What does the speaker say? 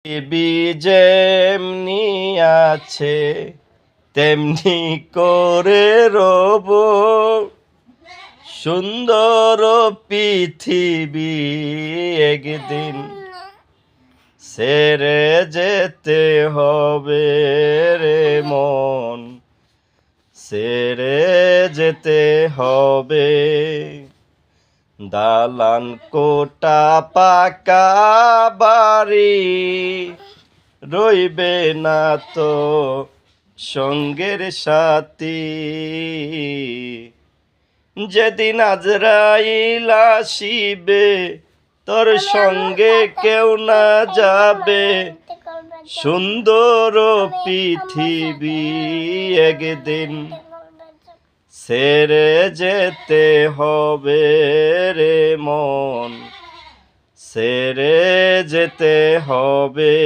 পৃথিবী যেমনি আছে তেমনি করে রব, সুন্দর পৃথিবী একদিন ছেড়ে যেতে হবে রে মন, ছেড়ে যেতে হবে। দালান কোটা পাকা বাড়ি রইবে না তো সঙ্গের সাথী, যেদিন আজরাইল আসিবে তোর সঙ্গে কেউ না যাবে, সুন্দর পৃথিবী একদিন ছেড়ে যেতে হবে রে মন, ছেড়ে যেতে হবে।